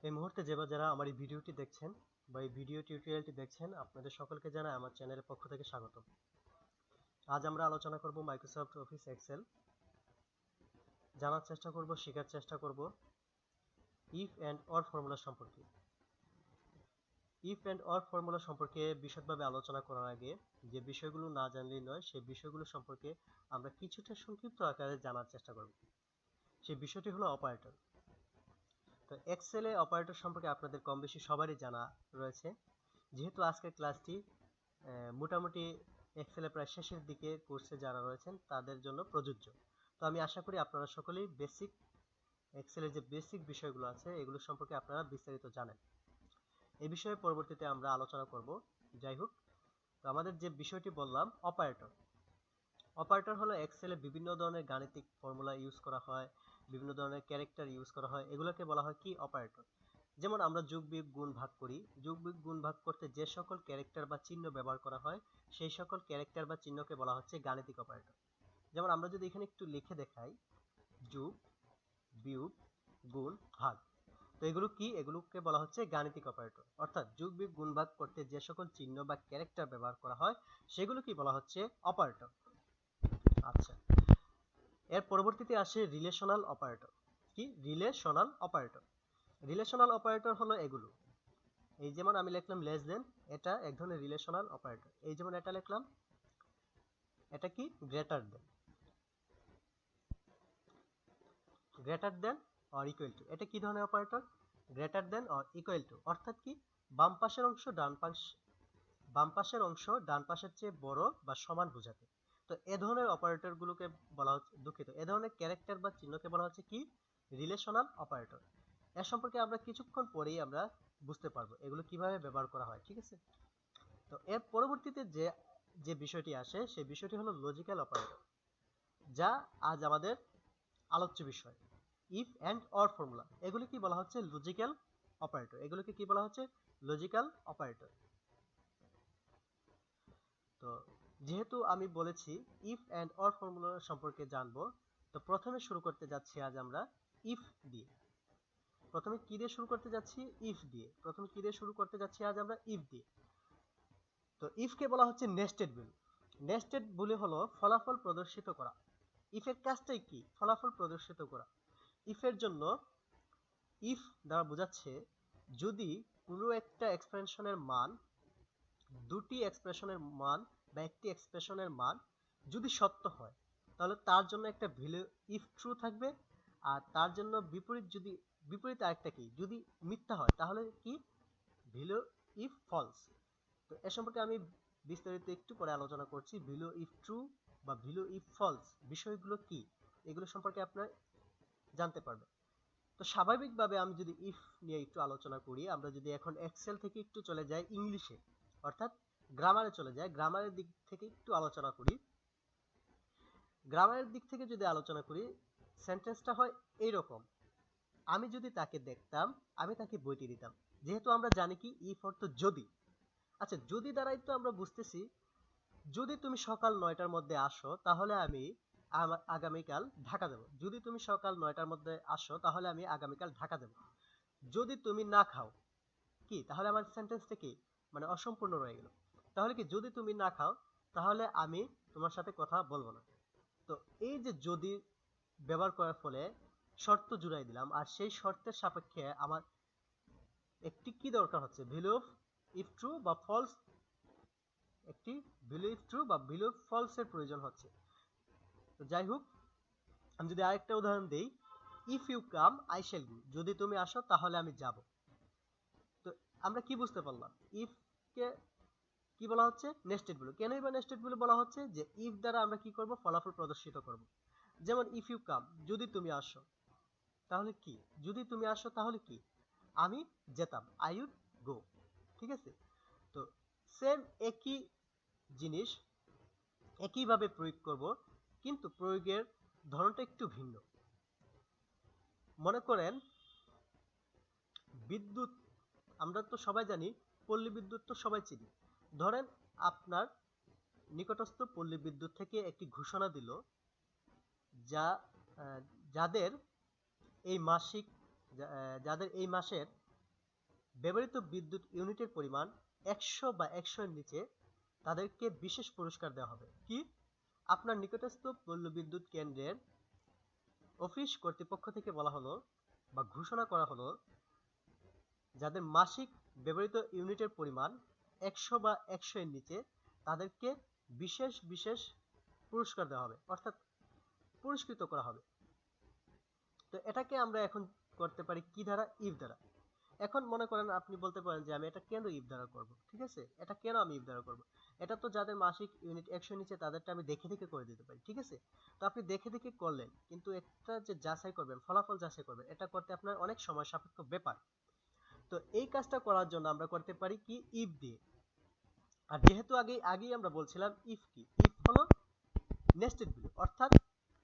এই মুহূর্তে যারা আমার এই ভিডিওটি দেখছেন বা এই ভিডিও টিউটোরিয়ালটি দেখছেন, আপনাদের সকলকে জানাই আমার চ্যানেলের পক্ষ থেকে স্বাগত। আজ আমরা আলোচনা করব মাইক্রোসফট অফিস এক্সেল। জানার চেষ্টা করব, শেখার চেষ্টা করব ইফ অ্যান্ড অর ফর্মুলা সম্পর্কে। ইফ অ্যান্ড অর ফর্মুলা সম্পর্কে বিশদভাবে আলোচনা করার আগে যে বিষয়গুলো না জানলেই নয়, সেই বিষয়গুলো সম্পর্কে আমরা কিছুটা সংক্ষিপ্ত আকারে জানার চেষ্টা করব। সেই বিষয়টি হলো অপারেটর। তো এক্সেলে অপারেটর সম্পর্কে আপনাদের কম বেশি সবারই জানা রয়েছে। যেহেতু আজকের ক্লাসটি মোটামুটি এক্সেলে প্রায় শেষের দিকে কোর্সে যারা রয়েছেন তাদের জন্য প্রযোজ্য। তো আমি আশা করি আপনারা সকলেই এক্সেলের যে বেসিক বিষয়গুলো আছে এগুলো সম্পর্কে আপনারা বিস্তারিত জানেন। এই বিষয়ে পরবর্তীতে আমরা আলোচনা করব। যাই হোক, তো আমাদের যে বিষয়টি বললাম অপারেটর। অপারেটর হলো এক্সেলে বিভিন্ন ধরনের গাণিতিক ফর্মুলা ইউজ করা হয়, বিভিন্ন ধরনের ক্যারেক্টার ইউজ করা হয়, এগুলোকে বলা হয় কি অপারেটর। যেমন আমরা যোগ বিয়োগ গুণ ভাগ করি, যোগ বিয়োগ গুণ ভাগ করতে যে সকল ক্যারেক্টার বা চিহ্ন ব্যবহার করা হয় সেই সকল ক্যারেক্টার বা চিহ্নকে বলা হচ্ছে গাণিতিক অপারেটর। যেমন আমরা যদি এখানে একটু লিখে দেখাই, যোগ বিয়োগ গুণ ভাগ, তো এগুলো কি? এগুলোকে বলা হচ্ছে গাণিতিক অপারেটর। অর্থাৎ যোগ বিয়োগ গুণ ভাগ করতে যে সকল চিহ্ন বা ক্যারেক্টার ব্যবহার করা হয় সেগুলো কি বলা হচ্ছে অপারেটর। আচ্ছা, এর পরবর্তীতে আসে রিলেশনাল অপারেটর। কি রিলেশনাল অপারেটর? রিলেশনাল অপারেটর হলো এগুলো। এই যেমন আমি লিখলাম লেস দেন, এটা এক ধরনের রিলেশনাল অপারেটর। এই যেমন এটা লিখলাম, এটা কি greater than. Greater than or equal to, এটা কি ধরনের operator? Greater than or equal to. অর্থাৎ কি বাম পাশের অংশ ডান পাশের চেয়ে বড় বা সমান বোঝাতে। তো এ ধরনের অপারেটর গুলোকে বলা হচ্ছে, দুঃখিত, এ ধরনের ক্যারেক্টার বা চিহ্নকে বলা হচ্ছে কি রিলেশনাল অপারেটর। এর সম্পর্কে আমরা কিছুক্ষণ পরেই আমরা বুঝতে পারবো এগুলো কিভাবে ব্যবহার করা হয়। ঠিক আছে, তো এর পরবর্তীতে যে যে বিষয়টি আসে সেই বিষয়টি হলো লজিক্যাল অপারেটর, যা আজ আমাদের আলোচ্য বিষয়। ইফ অ্যান্ড অর ফর্মুলা, এগুলি কি বলা হচ্ছে লজিক্যাল অপারেটর। এগুলোকে কি বলা হচ্ছে লজিক্যাল অপারেটর। তো যেহেতু আমি বলেছি ইফ অ্যান্ড অর ফর্মুলা সম্পর্কে জানবো, তো প্রথমে শুরু করতে যাচ্ছি আজ আমরা ইফ দিয়ে। প্রথমে কি দিয়ে শুরু করতে যাচ্ছি? ইফ দিয়ে। প্রথমে কি দিয়ে শুরু করতে যাচ্ছি আজ আমরা? ইফ দিয়ে। তো ইফকে বলা হচ্ছে নেস্টেড ভ্যালু। নেস্টেড ভ্যালু হলো ফলাফল প্রদর্শিত করা। ইফের কাজটাই কি? ফলাফল প্রদর্শিত করা। ইফের জন্য ইফ দ্বারা বোঝাচ্ছে যদি কোনো একটা এক্সপ্রেশনের মান, দুটি এক্সপ্রেশনের মান বা একটি এক্সপ্রেশনের মান যদি সত্য হয় তাহলে তার জন্য একটা ভ্যালু ইফ ট্রু থাকবে, আর তার জন্য বিপরীত আরেকটা কি যদি মিথ্যা হয় তাহলে কি ভ্যালু ইফ ফলস। তো এ সম্পর্কে আমি বিস্তারিত একটু পরে আলোচনা করছি। ভ্যালু ইফ ট্রু বা ভ্যালু ইফ ফলস বিষয়গুলো কি এগুলো সম্পর্কে আপনারা জানতে পারবেন। তো স্বাভাবিকভাবে আমি যদি ইফ নিয়ে একটু আলোচনা করি, আমরা যদি এখন এক্সেল থেকে একটু চলে যাই ইংলিশে, অর্থাৎ গ্রামারে চলে যাই, গ্রামারের দিক থেকে একটু আলোচনা করি। গ্রামারের দিক থেকে যদি আলোচনা করি, সেন্টেন্সটা হয় এইরকম: আমি যদি তাকে দেখতাম, আমি তাকে বইটি দিতাম। যেহেতু আমরা জানি কি ইফ অর্থ যদি। আচ্ছা, যদি দ্বারাই তো আমরা বুঝতেছি যদি তুমি সকাল ৯টার মধ্যে আসো তাহলে আমি আগামীকাল ঢাকা যাব। যদি তুমি সকাল ৯টার মধ্যে আসো তাহলে আমি আগামীকাল ঢাকা যাব। যদি তুমি না খাও, কি তাহলে আমার সেন্টেন্সটা কি মানে অসম্পূর্ণ রয়ে গেল। তাহলে কি যদি তুমি না খাও তাহলে আমি তোমার সাথে কথা বলবো না। তো এই যে যদি ব্যবহার করার ফলে শর্ত জুড়াই দিলাম, আর সেই শর্তের সাপেক্ষে আমার একটি কি দরকার হচ্ছে? ভ্যালু অফ ইফ ট্রু বা ফলস, একটি ভ্যালু ইফ ট্রু বা ভ্যালু অফ ফলস এর প্রয়োজন হচ্ছে। তো যাই হোক, আমি যদি আরেকটা উদাহরণ দেই, if you come I shall go, যদি তুমি আসো তাহলে আমি যাব। তো আমরা কি বুঝতে পারলাম? ইফ কে কি বলা হচ্ছে? Nested value. কেনই বা নেস্টেড ভ্যালু বলা হচ্ছে? যে ইফ দ্বারা আমরা কি করব? ফলাফল প্রদর্শিত করব। যেমন ইফ ইউ কাম, যদি তুমি আসো তাহলে কি? যদি তুমি আসো তাহলে কি? আমি যেতাম, আই উড গো। ঠিক আছে, তো সেম একই জিনিস একইভাবে প্রয়োগ করব, কিন্তু প্রয়োগের ধরনটা একটু ভিন্ন। মনে করেন বিদ্যুৎ, আমরা তো সবাই জানি পল্লী বিদ্যুৎ তো সবাই চিনি। ধরেন আপনার নিকটস্থ পল্লী বিদ্যুৎ থেকে একটি ঘোষণা দিল, যা যাদের এই মাসিক যাদের এই মাসের ব্যবহৃত বিদ্যুৎ ইউনিটের পরিমাণ 100 বা 100 এর নিচে তাদেরকে বিশেষ পুরস্কার দেওয়া হবে। কি? আপনার নিকটস্থ পল্লবিদ্যুৎ কেন্দ্রের অফিস কর্তৃপক্ষ থেকে বলা হলো বা ঘোষণা করা হলো, যাদের মাসিক ব্যবহৃত ইউনিটের পরিমাণ 100 বা 100 এর নিচে তাদেরকে বিশেষ বিশেষ পুরস্কার দেওয়া হবে, অর্থাৎ পুরস্কৃত করা হবে। তো এটাকে আমরা এখন করতে পারি কি দ্বারা? ইফ দ্বারা। এখন মনে করেন আপনি বলতে পারেন যে আমি এটা কেন ইফ দ্বারা করব, ঠিক আছে, এটা কেন আমি ইফ দ্বারা করব, এটা তো যাদের মাসিক ইউনিট 100 এর নিচে তাদেরটা আমি দেখে দেখে করে দিতে পারি, ঠিক আছে। তো আপনি দেখে দেখে করলেন, কিন্তু একটা যে যাচাই করবেন, ফলাফল যাচাই করবেন, এটা করতে আপনার অনেক সময় সাপেক্ষ ব্যাপার। তো এই কাজটা করার জন্য আমরা করতে পারি কি? ইফ দিয়ে। আর যেহেতু আগেই আমরা বলছিলাম ইফ কি, ইফ হলো নেস্টেড ভ্যালু, অর্থাৎ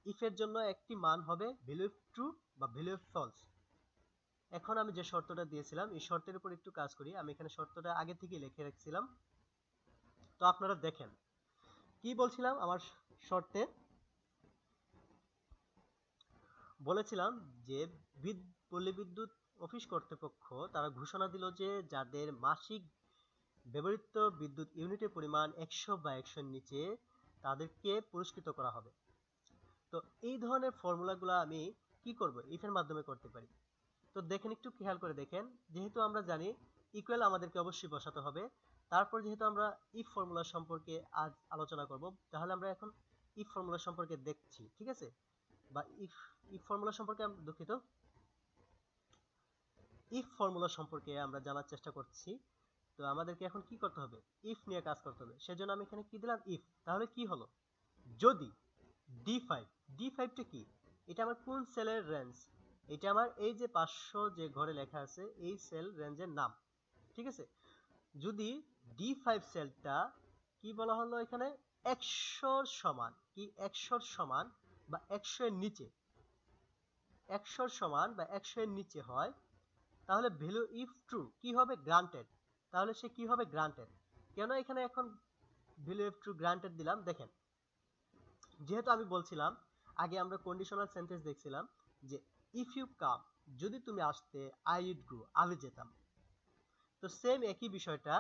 ইফ এর জন্য একটি মান হবে ভ্যালু অফ ট্রু বা ভ্যালু অফ ফলস। এখন আমি যে শর্তটা দিয়েছিলাম এই শর্তের উপর একটু কাজ করি। আমি এখানে শর্তটা আগে থেকে লিখে রাখছিলাম, তো আপনারা দেখেন কি বলছিলাম। আমার শর্তে বলেছিলাম যে পল্লী বিদ্যুৎ অফিস কর্তৃপক্ষ তারা ঘোষণা দিল যে যাদের মাসিক ব্যবহৃত বিদ্যুৎ ইউনিটের পরিমাণ 100 বা 100 এর নিচে তাদেরকে পুরস্কৃত করা হবে। তো এই ধরনের ফর্মুলাগুলো আমি কি করব? ইফের মাধ্যমে করতে পারি। তো দেখেন, একটু খেয়াল করে দেখেন, যেহেতু আমরা জানি ইকুয়াল আমাদেরকে অবশ্যই বসাতে হবে। তারপর যেহেতু আমরা ইফ ফর্মুলা সম্পর্কে আজ আলোচনা করব, তাহলে আমরা এখন ইফ ফর্মুলা সম্পর্কে দেখছি, ঠিক আছে, বা ইফ ইফ ফর্মুলা সম্পর্কে দুঃখিত, ইফ ফর্মুলা সম্পর্কে আমরা জানার চেষ্টা করছি। তো আমাদেরকে এখন কি করতে হবে? ইফ নিয়ে কাজ করতে হবে। সেজন্য আমি এখানে কি দিলাম? ইফ। তাহলে কি হলো? যদি D5, D5টা কি? এটা আমার কোন সেলের রেঞ্জ? এটা আমার এই যে 500 যে ঘরে লেখা আছে এই সেল রেঞ্জের নাম, ঠিক আছে। যদি D5 সেলটা কি বলা হলো এখানে? 100 সমান কি? 100 সমান বা 100 এর নিচে, 100 সমান বা 100 এর নিচে হয়, তাহলে ভ্যালু ইফ ট্রু কি হবে? গ্রান্টেড। তাহলে সে কি হবে? গ্রান্টেড। কেন এখানে এখন ভ্যালু ইফ ট্রু গ্রান্টেড দিলাম? দেখেন, যেহেতু আমি বলছিলাম আগে আমরা কন্ডিশনাল সেন্টেন্স দেখছিলাম যে ইফ ইউ কাম, যদি তুমি আসতে, আই উড গো, আমি যেতাম। তো সেম একই বিষয়টা,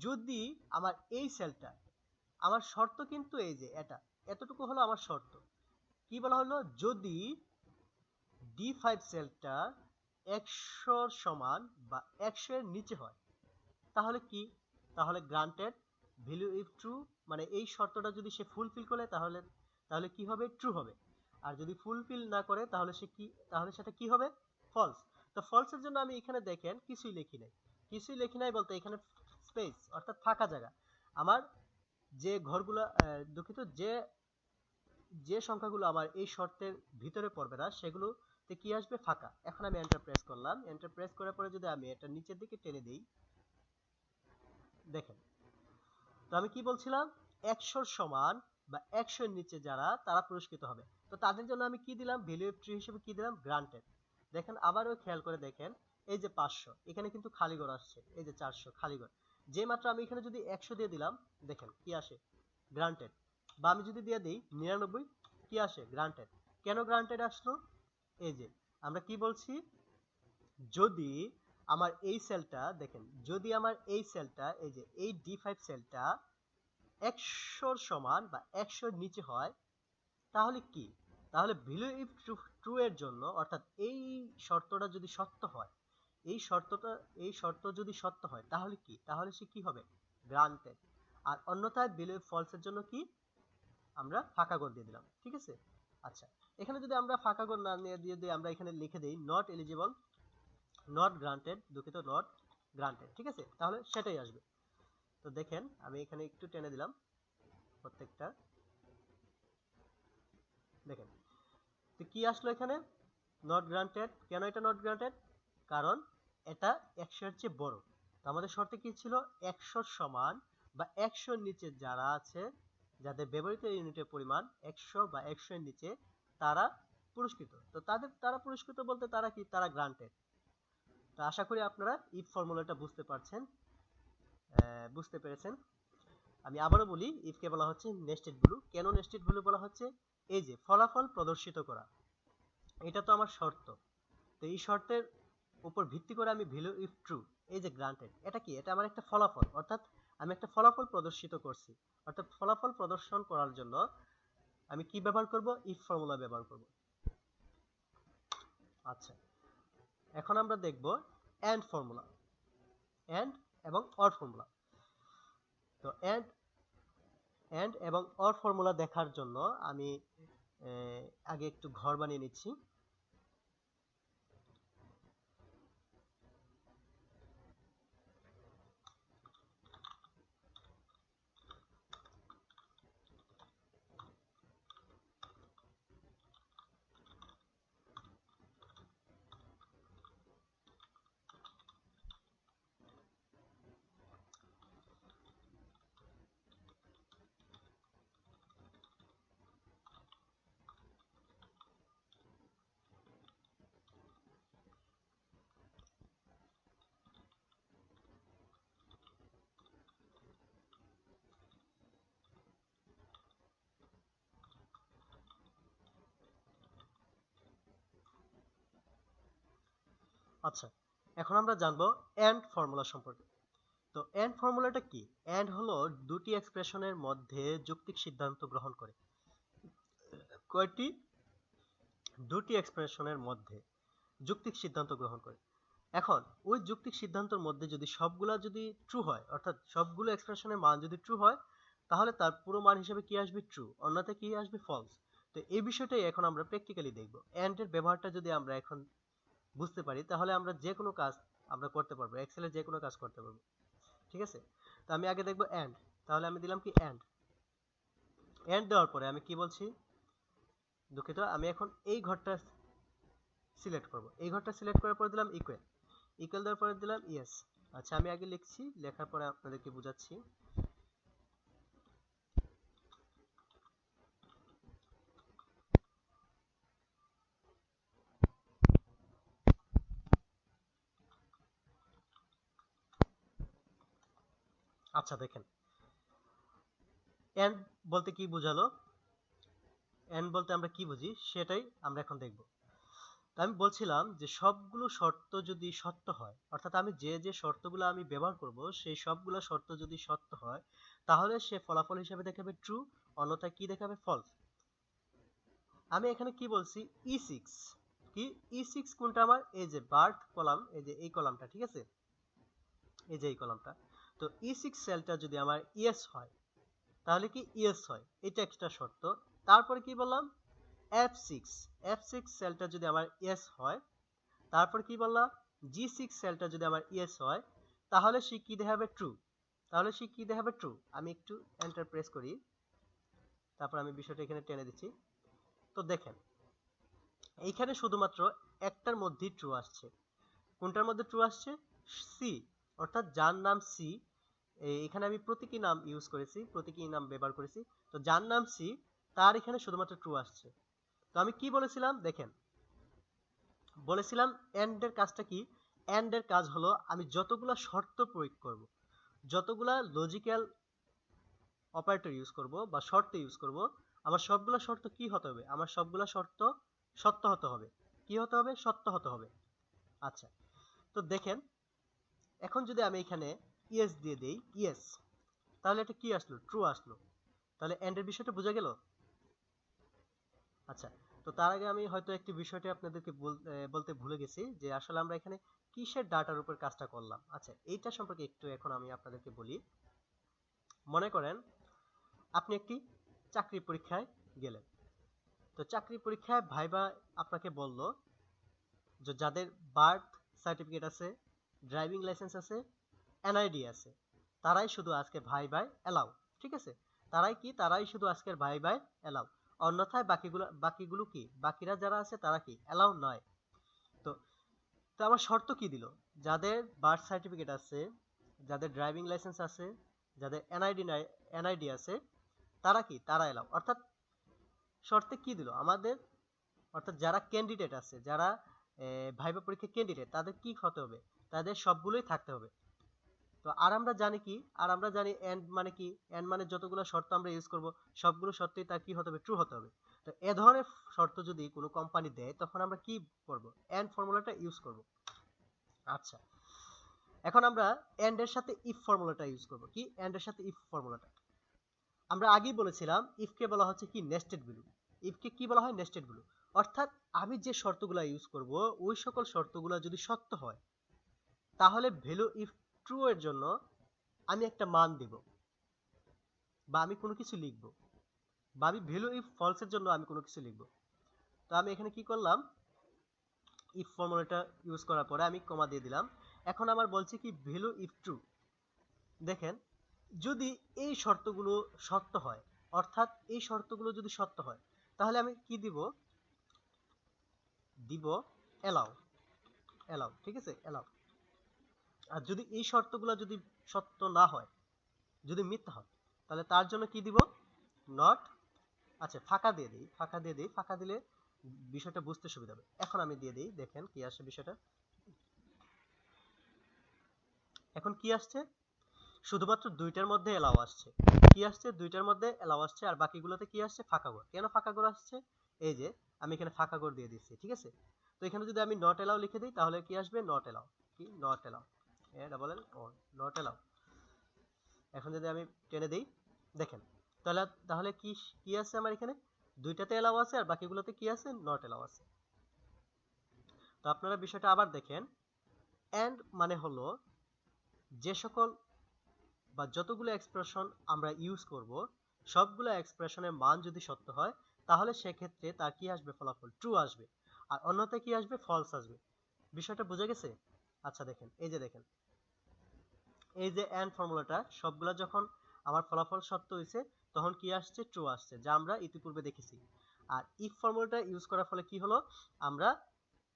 যদি আমার এই সেলটা, আমার শর্ত কিন্তু এই যে এটা, এতটুকু হলো আমার শর্ত। কি বলা হলো? যদি D5 সেলটা 100 সমান বা 100 এর নিচে হয়, তাহলে কি? তাহলে গ্রান্টেড। ভ্যালু ইফ ট্রু, মানে এই শর্তটা যদি সে ফুলফিল করে তাহলে তাহলে কি হবে? ট্রু হবে। আর যদি ফুলফিল না করে তাহলে সে কি, তাহলে সেটা কি হবে? ফলস। তো ফলসের জন্য আমি এখানে দেখেন কিছুই লিখি নাই। কিছুই লিখি নাই বলতে এখানে স্পেস অর্থাৎ ফাঁকা জায়গা। আমার যে ঘরগুলো দুঃখিত, যে সংখ্যাগুলো আমার এই শর্তের ভিতরে পড়বে না সেগুলোতে কি আসবে? ফাঁকা। এখন আমি এন্টার প্রেস করলাম। এন্টার প্রেস করার পরে যদি আমি এটা নিচের দিকে টেনে দেই, দেখেন, তো আমি কি বলছিলাম? 100 সমান বা 100 এর নিচে যারা, তারা পুরস্কৃত হবে। তো তাদের জন্য আমি কি দিলাম? ভ্যালু অফ ট্রি হিসেবে কি দিলাম? গ্রান্টেড। দেখেন, আবারও খেয়াল করে দেখেন, এই যে 500 এখানে কিন্তু খালি ঘর আসছে, এই যে 400 খালি ঘর। যে মাত্র আমি এখানে যদি 100 দিয়ে দিলাম, দেখেন কি আসে? গ্রান্টেড। বা আমি যদি দিয়ে দিই 99, কি আসে? গ্রান্টেড। কেন গ্রান্টেড আসলো? এই যে আমরা কি বলছি, যদি আমার এই সেলটা, দেখেন, যদি আমার এই সেলটা, এই যে এই D5 সেলটা 100 সমান বা 100 এর নিচে হয়, তাহলে কি? তাহলে ভ্যালু ইফ ট্রু এর জন্য, অর্থাৎ এই শর্তটা যদি সত্য হয়, এই শর্ত যদি সত্য হয়, তাহলে কি? তাহলে সে কি হবে? গ্রান্টেড। আর অন্যথায় ভ্যালু ইফ ফলস এর জন্য কি? আমরা ফাঁকা ঘর দিয়ে দিলাম, ঠিক আছে। আচ্ছা, এখানে যদি আমরা ফাঁকা ঘর না দিয়ে আমরা এখানে লিখে দেই নট এলিজিবল, নট গ্রান্টেড, দুঃখিত, নট গ্রান্টেড, ঠিক আছে, তাহলে সেটাই আসবে। তো দেখেন আমি এখানে একটু টেনে দিলাম প্রত্যেকটা, দেখেন তো কি আসলো এখানে? Not granted. কেন এটা নট গ্রান্টেড? কারণ এটা 100 এর চেয়ে বড়। তো আমাদের শর্তে কি ছিল? 100 সমান বা 100 এর নিচে যারা আছে, যাদের ব্যবহৃত ইউনিটের পরিমাণ 100 বা 100 এর নিচে, তারা পুরস্কৃত। তো তারা পুরস্কৃত বলতে তারা কি? তারা গ্রান্টেড। তো আশা করি আপনারা ইফ ফর্মুলাটা বুঝতে পেরেছেন। আমি আবারও বলি, ইফকে বলা হচ্ছে নেস্টেড ভ্যালু। কেন নেস্টেড ভ্যালু বলা হচ্ছে? এই যে ফলাফল প্রদর্শিত করা, এটা তো আমার শর্ত। তো এই শর্তের উপর ভিত্তি করে আমি ভ্যালু ইফ ট্রু, এই যে গ্রান্টেড, এটা কি? এটা আমার একটা ফলাফল, অর্থাৎ আমি একটা ফলাফল প্রদর্শিত করছি। অর্থাৎ ফলাফল প্রদর্শন করার জন্য আমি কি ব্যবহার করব? ইফ ফর্মুলা ব্যবহার করব। আচ্ছা, এখন আমরা দেখব এন্ড ফর্মুলা, এন্ড এবং অর ফর্মুলা। তো এন্ড এবং অর ফর্মুলা দেখার জন্য আমি আগে একটু ঘর বানিয়ে নিচ্ছি। আচ্ছা, এখন আমরা জানবো এন্ড ফর্মুলা সম্পর্কে। তো এন্ড ফর্মুলাটা কি? এন্ড হলো দুটি এক্সপ্রেশনের মধ্যে যৌক্তিক সিদ্ধান্ত গ্রহণ করে। কয়টি? দুটি এক্সপ্রেশনের মধ্যে যৌক্তিক সিদ্ধান্ত গ্রহণ করে। এখন ওই যৌক্তিক সিদ্ধান্তের মধ্যে যদি সবগুলা যদি ট্রু হয়, অর্থাৎ সবগুলো এক্সপ্রেশনের মান যদি ট্রু হয়, তাহলে তার পুরো মান হিসেবে কি আসবে? ট্রু। অন্যথায় কি আসবে? ফলস। তো এই বিষয়টাই এখন আমরা প্র্যাকটিক্যালি দেখব। এন্ড এর ব্যবহারটা যদি আমরা এখন বুঝতে পারি, তাহলে আমরা যে কোনো কাজ আমরা করতে পারবো, এক্সেলে যে কোনো কাজ করতে পারবো। ঠিক আছে? তো আমি আগে দেখবো এন্ড। তাহলে আমি দিলাম কি এন্ড। এন্ড দেওয়ার পরে আমি কি বলছি? দুঃখিত, আমি এখন এই ঘরটা সিলেক্ট করব। এই ঘরটা সিলেক্ট করার পরে দিলাম ইকুয়াল। ইকুয়াল দেওয়ার পরে দিলাম ইয়েস। আচ্ছা, আমি আগে লিখছি, লেখার পরে আপনাদেরকে বোঝাচ্ছি। আচ্ছা দেখেন, এন্ড বলতে কি বোঝালো, এন্ড বলতে আমরা কি বুঝি সেটাই আমরা এখন দেখব। তো আমি বলছিলাম যে সবগুলো শর্ত যদি সত্য হয়, অর্থাৎ আমি যে যে শর্তগুলো আমি ব্যবহার করব সেই সবগুলো শর্ত যদি সত্য হয়, তাহলে সে ফলাফল হিসেবে দেখাবে ট্রু, অন্যথায় কি দেখাবে? ফলস। আমি এখানে কি বলছি? E6 কি? E6 কোনটা আমার? এই যে বার্থ কলাম, এই যে এই কলামটা, ঠিক আছে? এই যে এই কলামটা। তো E6 সেলটা যদি আমার ইয়েস হয়, তাহলে কি ইয়েস হয়, এটা একটা শর্ত। তারপরে কি বললাম? F6 F6 সেলটা যদি আমার ইয়েস হয়, তারপর কি বললাম? G6 সেলটা যদি আমার ইয়েস হয়, তাহলে সে কি দেখাবে? ট্রু। তাহলে সে কি দেখাবে? ট্রু। আমি একটু এন্টার প্রেস করি, তারপর আমি বিষয়টা এখানে টেনে দিচ্ছি। তো দেখেন, এইখানে শুধুমাত্র একটার মধ্যেই ট্রু আসছে। কোনটার মধ্যে ট্রু আসছে? সি, অর্থাৎ যার নাম সি। এখানে আমি প্রতীকী নাম ইউজ করেছি, প্রতীকী নাম ব্যবহার করেছি। তো যার নাম সি, তার এখানে শুধুমাত্র ট্রু আসছে। তো আমি কি বলেছিলাম? দেখেন, বলেছিলাম এন্ড এর কাজটা কি? এন্ড এর কাজ হলো আমি যতগুলা শর্ত প্রয়োগ করব, যতগুলা লজিক্যাল অপারেটর ইউজ করব বা শর্ত ইউজ করব, আমার সবগুলা শর্ত কি হতে হবে? আমার সবগুলা শর্ত সত্য হতে হবে। কি হতে হবে? সত্য হতে হবে। আচ্ছা, তো দেখেন, এখন যদি আমি এখানে ইয়েস দিয়ে দেই, ইয়েস, তাহলে এটা কি আসলো? ট্রু আসলো। তাহলে এন্ড এর বিষয়টা বোঝা গেল? আচ্ছা, তো তার আগে আমি হয়তো একটি বিষয়টি আপনাদেরকে বলতে ভুলে গেছি, যে আসলে আমরা এখানে কিসের ডাটার উপর কাজটা করলাম। আচ্ছা, এইটা সম্পর্কে একটু এখন আমি আপনাদেরকে বলি। মনে করেন আপনি একটি চাকরি পরীক্ষায় গেলেন। তো চাকরি পরীক্ষায় ভাইবা আপনাকে বলল যে যাদের বার্থ সার্টিফিকেট আছে, ড্রাইভিং লাইসেন্স আছে, এনআইডি আছে, তারাই শুধু আজকে ভাইবায় এলাও। ঠিক আছে? তারাই কি? তারাই শুধু আজকের ভাইবায় এলাও। অন্যথায় বাকিগুলো কি? বাকিরা যারা আছে তারা কি? এলাও নয়। তো তো আমার শর্ত কি দিল? যাদের বার্থ সার্টিফিকেট আছে, যাদের ড্রাইভিং লাইসেন্স আছে, যাদের এনআইডি আছে, তারা কি? তারা এলাও। অর্থাৎ শর্তে কি দিল আমাদের? অর্থাৎ যারা ক্যান্ডিডেট আছে, যারা ভাইবা পরীক্ষার ক্যান্ডিডেট, তাদের কি হতে হবে? তাদের সবগুলোই থাকতে হবে। তো আর আমরা জানি কি? আর আমরা জানি এন্ড মানে কি? এন্ড মানে যতগুলো শর্ত আমরা ইউজ করব, সবগুলো শর্তই তার কি হতে হবে? ট্রু হতে হবে। তো এ ধরনের শর্ত যদি কোনো কোম্পানি দেয়, তখন আমরা কি করব? এন্ড ফর্মুলাটা ইউজ করব। আচ্ছা, এখন আমরা এন্ড এর সাথে ইফ ফর্মুলাটা ইউজ করব। কি এন্ড এর সাথে ইফ ফর্মুলাটা? আমরা আগেই বলেছিলাম ইফ কে বলা হচ্ছে কি নেস্টেড ভ্যালু। ইফ কে কি বলা হয়? Nested value. অর্থাৎ আমি যে শর্তগুলো ইউজ করব ওই সকল শর্তগুলো যদি সত্য হয় তাহলে ভ্যালু ইফ ট্রু এর জন্য আমি একটা মান দিব বা আমি কোনো কিছু লিখব, বা আমি ভ্যালু ইফ ফলস এর জন্য আমি কোনো কিছু লিখব। তো আমি এখানে কি করলাম, ইফ ফর্মুলাটা ইউজ করার পরে আমি কমা দিয়ে দিলাম। এখন আমার বলছে কি ভ্যালু ইফ ট্রু। দেখেন, যদি এই শর্তগুলো সত্য হয়, অর্থাৎ এই শর্তগুলো যদি সত্য হয় তাহলে আমি কি দিব, দিব এলাও। এলাও, ঠিক আছে, এলাও। আর যদি এই শর্তগুলো যদি সত্য না হয়, যদি মিথ্যা হয়, তাহলে তার জন্য কি দিব, নট। আচ্ছা, ফাঁকা দিয়ে দিই, ফাঁকা দিয়ে দিই, ফাঁকা দিলে বিষয়টা বুঝতে সুবিধা হবে। এখন আমি দিয়ে দিই, দেখেন কি আসে বিষয়টা। এখন কি আসছে, শুধুমাত্র দুইটার মধ্যে এলাও আসছে। কি আসছে, দুইটার মধ্যে এলাও আসছে, আর বাকিগুলোতে কি আসছে, ফাঁকা ঘর। কেন ফাঁকা ঘর আসছে? এই যে আমি এখানে ফাঁকা ঘর দিয়ে দিচ্ছি, ঠিক আছে। তো এখানে যদি আমি নট এলাও লিখে দিই তাহলে কি আসবে, নট এলাও। কি not allow, A double L O, not allow. এখন যদি আমি টেনে দিই, দেখেন, তাহলে তাহলে কি কি আছে আমার এখানে, দুইটাতে এলাও আছে আর বাকিগুলোতে কি আছে, নট এলাও আছে। তো আপনারা বিষয়টা আবার দেখেন, এন্ড মানে হলো যে সকল বা যতগুলো এক্সপ্রেশন আমরা ইউজ করব সবগুলো এক্সপ্রেশনের মান যদি সত্য হয় তাহলে সেক্ষেত্রে তার কি আসবে, ফলাফল ট্রু আসবে। আর অন্যথায় কি আসবে, ফলস আসবে। বিষয়টা বুঝে গেছে? আচ্ছা দেখেন, এই যে দেখেন, এই যে এন্ড ফর্মুলাটা সবগুলা যখন আমার ফলাফল সত্য হয়েছে তখন কি আসছে, ট্রু আসছে, যা আমরা ইতিপূর্বে দেখেছি। আর ইফ ফর্মুলাটা ইউজ করার ফলে কি হলো, আমরা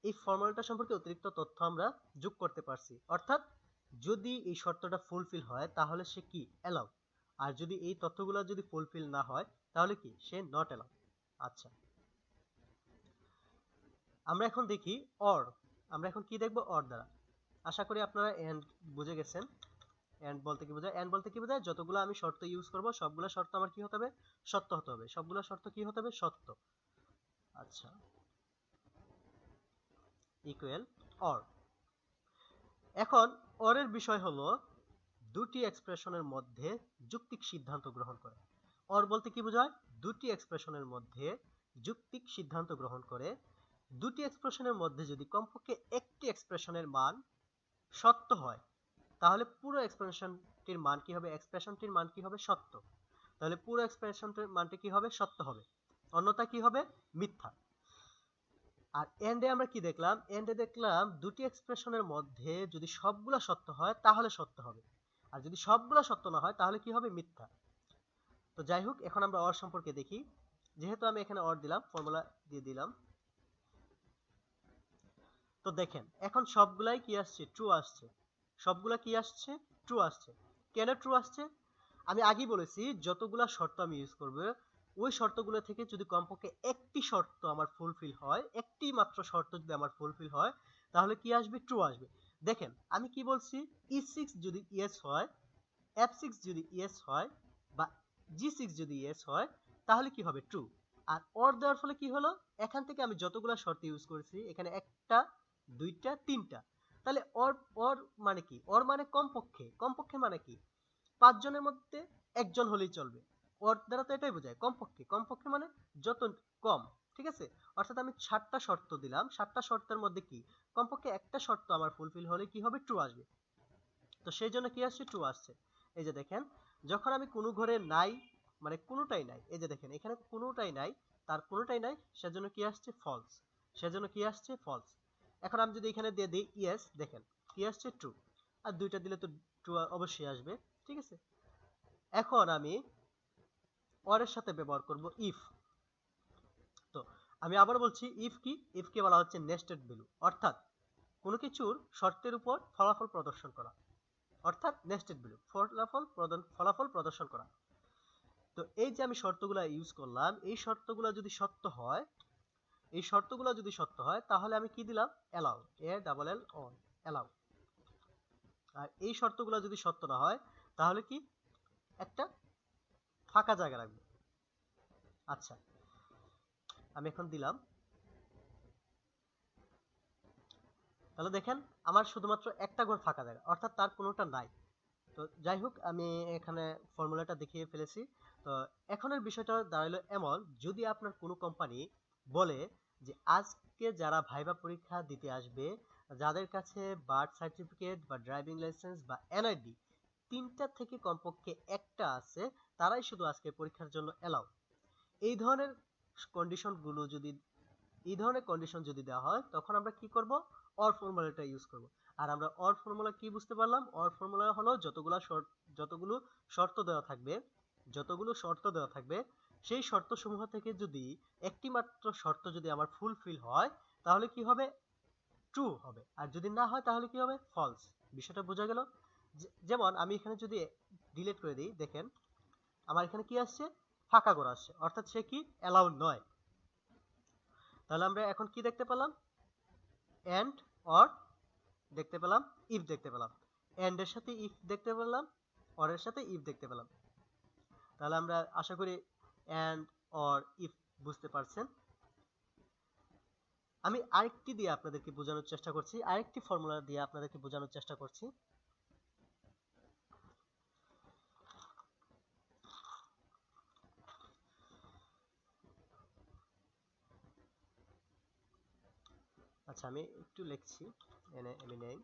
এই ফর্মুলাটা সম্পর্কে অতিরিক্ত তথ্য আমরা যোগ করতে পারছি। অর্থাৎ যদি এই শর্তটা ফুলফিল হয় তাহলে সে কি, এলাও। আর যদি এই তথ্যগুলো যদি ফুলফিল না হয় তাহলে কি, সে নট এলাও। আচ্ছা, আমরা এখন দেখি অর। আমরা এখন কি দেখব, অর দ্বারা। আশা করি আপনারা এন্ড বুঝে গেছেন। এন্ড বলতে কি বোঝায়, এন্ড বলতে কি বোঝায়, যতগুলো আমি শর্ত ইউজ করব সবগুলো শর্ত আমার কি হতে হবে, সত্য হতে হবে। সবগুলো শর্ত কি হতে হবে, সত্য। আচ্ছা, ইকুয়াল অর। এখন অরের বিষয় হলো দুটি এক্সপ্রেশনের মধ্যে যুক্তিক সিদ্ধান্ত গ্রহণ করে। অর বলতে কি বোঝায়, দুটি এক্সপ্রেশনের মধ্যে যুক্তিক সিদ্ধান্ত গ্রহণ করে। দুটি এক্সপ্রেশনের মধ্যে যদি কমপক্ষে একটি এক্সপ্রেশনের মান সত্য হয় তাহলে পুরো এক্সপ্রেশনটির মান কি হবে, এক্সপ্রেশনটির মান কি হবে, সত্য। তাহলে পুরো এক্সপ্রেশনটির মানটি কি হবে, সত্য হবে। অন্যথা কি হবে, মিথ্যা। আর এন্ডে আমরা কি দেখলাম, এন্ডে দেখলাম দুটি এক্সপ্রেশনের মধ্যে যদি সবগুলা সত্য হয় তাহলে সত্য হবে, আর যদি সবগুলা সত্য না হয় তাহলে কি হবে, মিথ্যা। তো যাই হোক, এখন আমরা অর সম্পর্কে দেখি। যেহেতু আমি এখানে অর দিলাম, ফর্মুলা দিয়ে দিলাম। তো দেখেন, এখন সবগুলাই কি আসছে, ট্রু আসছে। সবগুলা কি আসছে, ট্রু আসছে। কেন ট্রু আসছে, আমি আগেই বলেছি যতগুলা শর্ত আমি ইউজ করব ওই শর্তগুলো থেকে যদি কমপক্ষে একটি শর্ত আমার ফুলফিল হয়, একটি মাত্র শর্ত যদি আমার ফুলফিল হয় তাহলে কি আসবে, ট্রু আসবে। দেখেন আমি কি বলছি, E6 যদি ইয়েস হয়, F6 যদি ইয়েস হয়, বা G6 যদি ইয়েস হয় তাহলে কি হবে, ট্রু। আর অর দেওয়ার ফলে কি হলো, এখান থেকে আমি যতগুলা শর্ত ইউজ করেছি এখানে একটা, দুইটা, তিনটা, তাহলে অর, অর মানে কি, অর মানে কমপক্ষে, কমপক্ষে মানে কি, পাঁচজনের মধ্যে একজন হলেই চলবে। ওর দ্বারা তো এটাই বোঝায়, কমপক্ষে। কমপক্ষে মানে যত কম, ঠিক আছে। অর্থাৎ আমি 7টা শর্ত দিলাম, 7টা শর্তের মধ্যে কি কমপক্ষে একটা শর্ত আমার ফুলফিল হলে কি হবে, ট্রু আসবে। তো সেই জন্য কি আসছে, ট্রু আসছে। এই যে দেখেন, যখন আমি কোনো ঘরে নাই, মানে কোনোটাই নাই, এই যে দেখেন এখানে কোনোটাই নাই, তার কোনোটাই নাই, সেজন্য কি আসছে, ফলস। সেজন্য কি আসছে, ফলস। এখন আমি যদি এখানে দিয়ে দিই ইয়েস, দেখেন কি আসছে, ট্রু। আর দুইটা দিলে তো ট্রু অবশ্যই আসবে, ঠিক আছে। এখন আমি or এর সাথে ব্যবহার করব if। তো আমি আবার বলছি, if কি, if কে বলা হচ্ছে নেস্টেড ভ্যালু, অর্থাৎ কোনো কিছুর শর্তের উপর ফলাফল প্রদর্শন করা, অর্থাৎ নেস্টেড ভ্যালু, ফলাফল প্রদর্শন করা। তো এই যে আমি শর্তগুলো ইউজ করলাম, এই শর্তগুলো যদি সত্য হয়, এই শর্তগুলো যদি সত্য হয় তাহলে আমি কি দিলাম, allow, A double L O, allow. আর এই শর্তগুলো যদি সত্য না হয় তাহলে কি, একটা ফাঁকা জায়গা রাখবো। আচ্ছা, আমি এখন দিলাম তাহলে দেখেন আমার শুধুমাত্র একটা ঘর ফাঁকা জায়গা, অর্থাৎ তার কোনোটা নাই। তো যাই হোক, আমি এখানে ফর্মুলাটা দেখিয়ে ফেলেছি। তো এখনের বিষয়টা দাঁড়ালো এমন, যদি আপনার কোনো কোম্পানি বলে যে আজকে যারা ভাইবা পরীক্ষা দিতে আসবে, যাদের কাছে বার্থ সার্টিফিকেট বা ড্রাইভিং লাইসেন্স বা এনআইডি তিনটা থেকে কমপক্ষে একটা আছে, তারাই শুধু আজকে পরীক্ষার জন্য এলাও। এই ধরনের কন্ডিশনগুলো যদি এই ধরনের কন্ডিশন যদি দেওয়া হয়, তখন আমরা কি করব? অর ফর্মুলাটা ইউজ করব। আর আমরা অর ফর্মুলা কি বুঝতে পারলাম? অর ফর্মুলা হলো যতগুলো শর্ত দেওয়া থাকবে, যতগুলো শর্ত দেওয়া থাকবে, সেই শর্তসমূহ থেকে যদি একটি মাত্র শর্ত যদি আমার ফুলফিল হয়, তাহলে কি হবে? ট্রু হবে। আর যদি না হয় তাহলে কি হবে? ফলস। বিষয়টা বোঝা গেল? যেমন আমি এখানে যদি ডিলিট করে দিই, দেখেন আমার এখানে কি আসছে? ফাঁকা ঘর আসছে, অর্থাৎ সে কি অ্যালাউড নয়। তাহলে আমরা এখন কি দেখতে পেলাম? এন্ড, অর দেখতে পেলাম, ইফ দেখতে পেলাম। এন্ড এর সাথে ইফ দেখতে পেলাম, অর এর সাথে ইফ দেখতে পেলাম। তাহলে আমরা আশা করি এন্ড, অর, ইফ বুঝতে পারছেন। আমি আরেকটি দিয়ে আপনাদেরকে বোঝানোর চেষ্টা করছি, আরেকটি ফর্মুলা দিয়ে আপনাদেরকে বোঝানোর চেষ্টা করছি। আচ্ছা, আমি একটু লিখছি, এনে আমি নেই।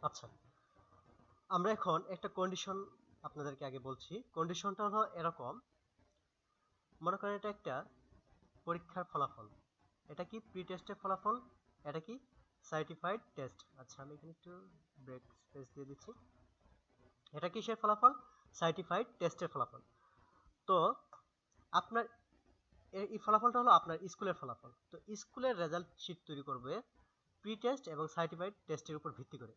আচ্ছা, আমরা এখন একটা কন্ডিশন আপনাদেরকে আগে বলছি। কন্ডিশনটা হলো এরকম, মনে করেন এটা একটা পরীক্ষার ফলাফল। এটা কি? প্রি টেস্টের ফলাফল। এটা কি? Certified test. আচ্ছা, আমি এখানে একটু ব্রেক স্পেস দিয়ে দিচ্ছি। এটা কিসের ফলাফল? সার্টিফাইড টেস্টের ফলাফল। তো আপনার এই ফলাফলটা হলো আপনার স্কুলের ফলাফল। তো স্কুলের রেজাল্ট শিট তৈরি করবে প্রি টেস্ট এবং সার্টিফাইড টেস্টের উপর ভিত্তি করে।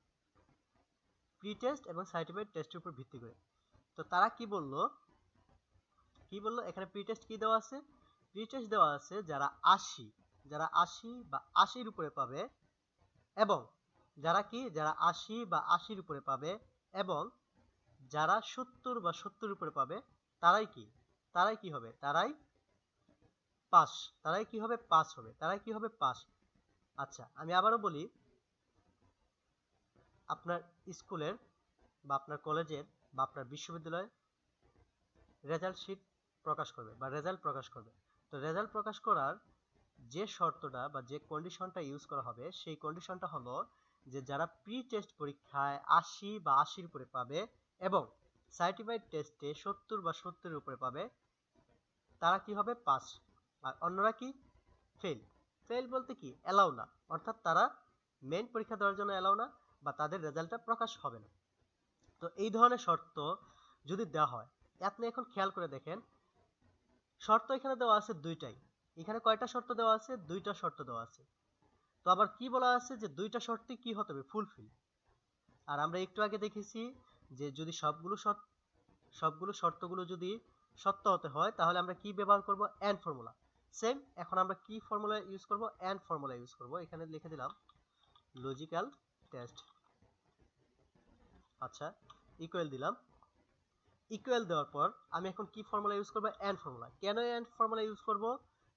প্রি টেস্ট এবং সার্টিফাইড টেস্টের উপর ভিত্তি করে। তো তারা কি বললো? এখানে প্রি টেস্ট কি দেওয়া আছে? প্রি টেস্ট দেওয়া আছে যারা 80 বা 80-র উপরে পাবে, এবং যারা 80 বা 80-র উপরে পাবে, এবং যারা 70 বা 70-র উপরে পাবে, তারাই কি হবে? তারাই পাস। তারাই কি হবে? পাস হবে। তারাই কি হবে? পাস। আচ্ছা, আমি আবারও বলি, আপনার স্কুলের বা আপনার কলেজের বা আপনার বিশ্ববিদ্যালয়ের রেজাল্ট শিট প্রকাশ করবে বা রেজাল্ট প্রকাশ করবে। তো রেজাল্ট প্রকাশ করার যে শর্তটা বা যে কন্ডিশনটা ইউজ করা হবে, সেই কন্ডিশনটা হলো যে যারা প্রি টেস্ট পরীক্ষায় 80 বা 80-র উপরে পাবে এবং সার্টিফাইড টেস্টে 70 বা 70-এর উপরে পাবে, তারা কি হবে? পাস। আর অন্যরা কি? ফেল। ফেল বলতে কি? অ্যালাউ না, অর্থাৎ তারা মেইন পরীক্ষা দেওয়ার জন্য অ্যালাউ না, বা তাদের রেজাল্টটা প্রকাশ হবে না। তো এই ধরনের শর্ত যদি দেওয়া হয়, আপনি এখন খেয়াল করে দেখেন, শর্ত এখানে দেওয়া আছে দুইটাই। এখানে কয়টা শর্ত দেওয়া আছে? দুইটা শর্ত দেওয়া আছে। তো আবার কি বলা আছে? যে দুইটা শর্তই কি হতে হবে? ফুলফিল। আর আমরা একটু আগে দেখেছি যে যদি সবগুলো শর্তগুলো যদি সত্য হতে হয়, তাহলে আমরা কি ব্যবহার করব? And formula. সেম, এখন আমরা কি ফর্মুলা ইউজ করব? এন্ড ফর্মুলা ইউজ করব। এখানে লিখে দিলাম লজিক্যাল টেস্ট। আচ্ছা, ইকুয়াল দিলাম ইকুয়াল দেওয়ার পর আমি এখন কি ফর্মুলা ইউজ করব? And formula. কেন এন্ড ফর্মুলা ইউজ করব?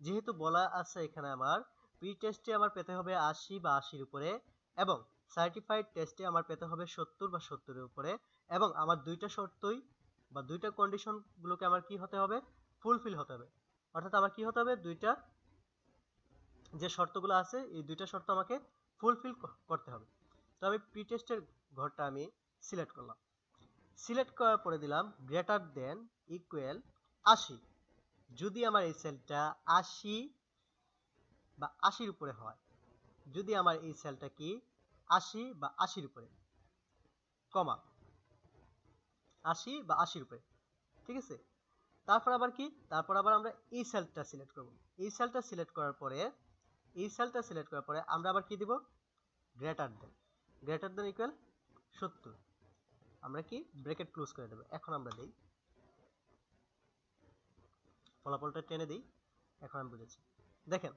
যেহেতু বলা আছে এখানে আমার প্রি টেস্টে আমার পেতে হবে 80 বা 80 এর উপরে, এবং সার্টিফাইড টেস্টে আমার পেতে হবে 70 বা 70 এর উপরে, এবং আমার দুইটা শর্তই বা দুইটা কন্ডিশন গুলোকে আমার কি হতে হবে? ফুলফিল হতে হবে। অর্থাৎ আমার কি হতে হবে? দুইটা যে শর্তগুলো আছে এই দুইটা শর্ত আমাকে ফুলফিল করতে হবে। তো আমি প্রি টেস্টের ঘরটা আমি সিলেক্ট করলাম। সিলেক্ট করার পরে দিলাম গ্রেটার দেন ইকুয়াল 80। যদি আমার এই সেলটা 80 বা 80 উপরে হয়, যদি আমার এই সেলটা কি 80 বা 80 উপরে, কমা 80 বা 80 উপরে, ঠিক আছে। তারপর আবার কি, তারপর আবার আমরা এই সেলটা সিলেক্ট করব। এই সেলটা সিলেক্ট করার পরে আমরা আবার কি দিব? Greater than equal 70। আমরা কি ব্র্যাকেট ক্লোজ করে দেব। এখন আমরা দেই, ফলাফলটা টেনে দিই। এখন আমি বুঝেছি। দেখেন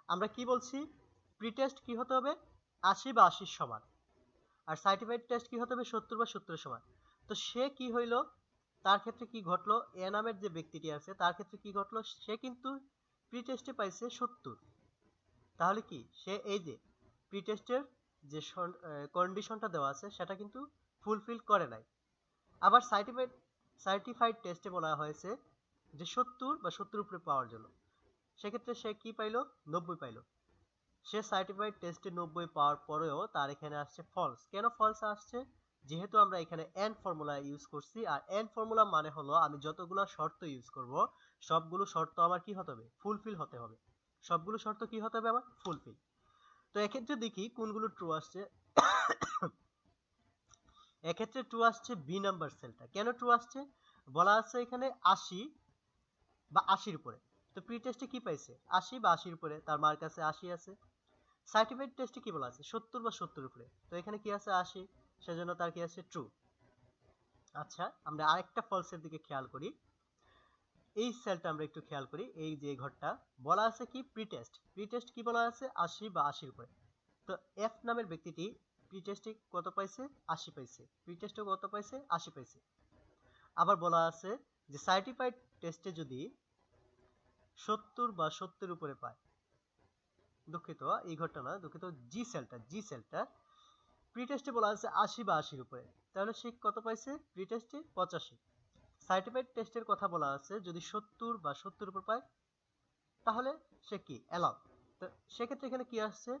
আমরা কি বলছি? প্রি টেস্ট কি হতে হবে? 80 বা 80 সমান, আর সার্টিফাইড টেস্ট কি হতে হবে? 70 বা 70 সমান। তো সে কি হইলো, তার ক্ষেত্রে কি ঘটলো? এ নামের যে ব্যক্তিটি আছে তার ক্ষেত্রে কি ঘটলো? সে কিন্তু প্রি টেস্টে পাইছে 70। তাহলে কি সে এই যে প্রি টেস্টের যে কন্ডিশনটা দেওয়া আছে সেটা কিন্তু ফুলফিল করে নাই। আবার সার্টিফাইড টেস্টে বলা হয়েছে যে 70 বা 70 উপরে পাওয়ার জন্য। সেক্ষেত্রে সে কি পাইলো? 90 পাইলো। সে সার্টিফাইড টেস্টে 90 পাওয়ার পরেও তার এখানে আসছে ফলস। কেন ফলস আসছে? যেহেতু আমরা এখানে এন্ড ফর্মুলা ইউজ করছি, আর এন্ড ফর্মুলা মানে হলো আমি যতগুলো শর্ত ইউজ করব সবগুলো শর্ত আমার কি হতে হবে? ফুলফিল হতে হবে। সবগুলো শর্ত কি হতে হবে? আমার ফুলফিল। তো এক্ষেত্রে দেখি কোনগুলো ট্রু আসছে। এক্ষেত্রে ট্রু আসছে বি নাম্বার সেলটা। কেন ট্রু আসছে? বলা আছে এখানে 80 বা 80 উপরে। তো প্রি টেস্টে কি পাইছে? 80 বা 80 উপরে, তার মার্ক আছে 80 আছে। সার্টিফাইড টেস্টে কি বলা আছে? 70 বা 70 উপরে। তো এখানে কি আছে? 80, সেজন্য তার কি আছে? ট্রু। আচ্ছা, আমরা আরেকটা ফলসের দিকে খেয়াল করি। এই সেলটা আমরা একটু খেয়াল করি। এই যে ঘরটা বলা আছে কি? প্রি টেস্ট কি বলা আছে? 80 বা 80 উপরে। তো এফ নামের ব্যক্তিটি প্রি টেস্টে কত পাইছে? 80 পাইছে। প্রি টেস্টে কত পাইছে? 80 পাইছে। আবার বলা আছে যে সার্টিফাইড টেস্টে যদি 70 বা 70 উপরে পায়, দুঃখিত এই ঘরটা না, দুঃখিত জি সেলটা প্রি টেস্টে বলা আছে 80 বা 80 উপরে, তাহলে সে কত পাইছে? প্রি টেস্টে 85। সার্টিফাইড টেস্টের কথা বলা আছে যদি 70 বা 70 উপর পায় তাহলে সে কি অ্যালাউ। তো সেক্ষেত্রে এখানে কি আসছে?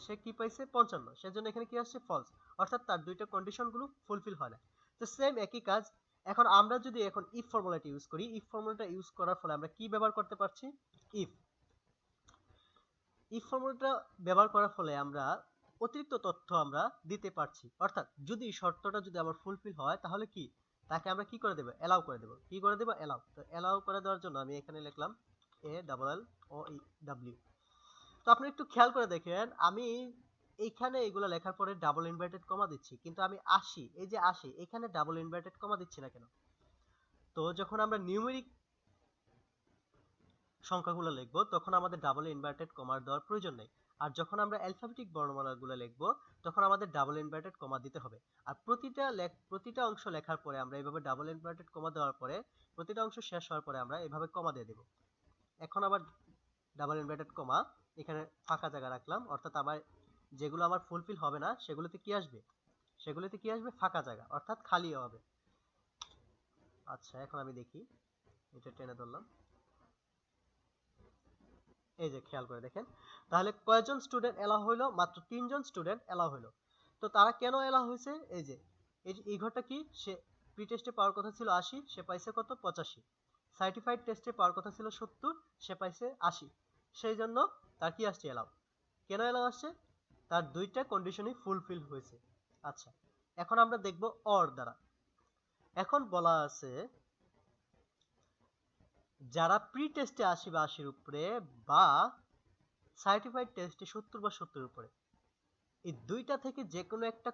সে কি পাইছে? 55, সেজন্য এখানে কি আসছে? ফলস। অর্থাৎ তার দুইটা কন্ডিশন গুলো ফুলফিল হয় না। তো সেম একই কাজ। এখন আমরা যদি এখন ইফ ফর্মুলাটা ইউজ করি, ইফ ফর্মুলাটা ইউজ করার ফলে আমরা কি ব্যবহার করতে পারছি? ইফ ইফ ফর্মুলাটা ব্যবহার করার ফলে আমরা অতিরিক্ত তথ্য আমরা দিতে পারছি। অর্থাৎ যদি শর্তটা যদি আমার ফুলফিল হয় তাহলে কি তাকে আমরা কি করে দেব? অ্যালাউ করে দেব। কি করে দেব? অ্যালাউ। তো অ্যালাউ করে দেওয়ার জন্য আমি এখানে লিখলাম এ ডাবল এল ও ই ডব্লিউ। তো আপনি একটু খেয়াল করে দেখেন, আমি এইখানে এগুলো লেখার পরে ডাবল ইনভার্টেড কমা দিচ্ছি, কিন্তু আমি 80, এই যে 80, এখানে ডাবল ইনভার্টেড কমা দিচ্ছি না কেন? তো যখন আমরা নিউমেরিক সংখ্যাগুলো লিখব তখন আমাদের ডাবল ইনভার্টেড কমা দেওয়ার প্রয়োজন নেই। আর যখন আমরা অ্যালফাবেটিক বর্ণমালাগুলো লিখব তখন আমাদের ডাবল ইনভার্টেড কমা দিতে হবে। আর প্রতিটা অংশ লেখার পরে আমরা এইভাবে ডাবল ইনভার্টেড কমা দেওয়ার পরে প্রতিটা অংশ শেষ হওয়ার পরে আমরা এভাবে কমা দিয়ে দেব। এখন আবার ডাবল ইনভার্টেড কমা, এখানে ফাঁকা জায়গা রাখলাম, অর্থাৎ আবার যেগুলো আমার ফুলফিল হবে না সেগুলোতে কি আসবে? সেগুলোতে কি আসবে? ফাঁকা জায়গা, অর্থাৎ খালি হবে। আচ্ছা, এখন আমি দেখি, এটা টেনে ধরলাম। এই যে খেয়াল করে দেখেন, তাহলে কয়জন স্টুডেন্ট এলাও হইলো? মাত্র 3 জন স্টুডেন্ট এলাও হইলো। তো তারা কেন এলাও হয়েছে? এই যে এই ঘরটা কি, সে প্রি টেস্টে পাওয়ার কথা ছিল 80, সে পাইছে কত? 85। সার্টিফাইড টেস্টে পাওয়ার কথা ছিল 70, সে পাইছে 80। সেই জন্য তার কি আসছে? এলাও। কেন এলাও আসছে? তার দুইটা কন্ডিশনই ফুলফিল হয়েছে। আচ্ছা, এখন আমরা দেখব অর দ্বারা। এখন বলা আছে যারা প্রি টেস্টে 80 বা 80 উপরে বা সার্টিফাইড টেস্টে 70 বা 70 উপরে, এই দুইটা থেকে যে কোনো একটা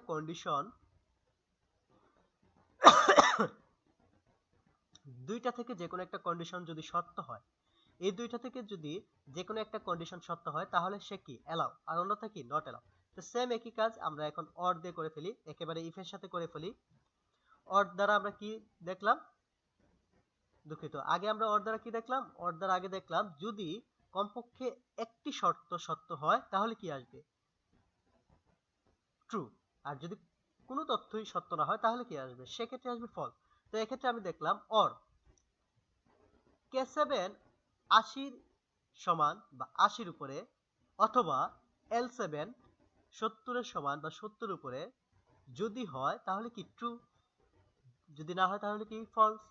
কন্ডিশন যদি সত্য হয়, এই দুইটা থেকে যদি যে কোনো একটা কন্ডিশন সত্য হয় তাহলে সে কি? অ্যালাউ, আর অন্যথা কি? Not allow. তো সেম একই কাজ আমরা এখন অর দিয়ে করে ফেলি, একেবারে ইফের সাথে করে ফেলি। অর দ্বারা আমরা কি দেখলাম, দুঃখিত, আগে আমরা অর দ্বারা কি দেখলাম, অর দ্বারা আগে দেখলাম যদি কমপক্ষে একটি শর্ত সত্য হয় তাহলে কি আসবে, ট্রু। আর যদি কোনো তথ্যই সত্য না হয় তাহলে কি আসবে, সেক্ষেত্রে আসবে ফলস। তো এক্ষেত্রে আমি দেখলাম অর K7 80 সমান বা 80 উপরে, অথবা L7 70 সমান বা 70 উপরে যদি হয় তাহলে কি ট্রু, যদি না হয় তাহলে কি ফলস।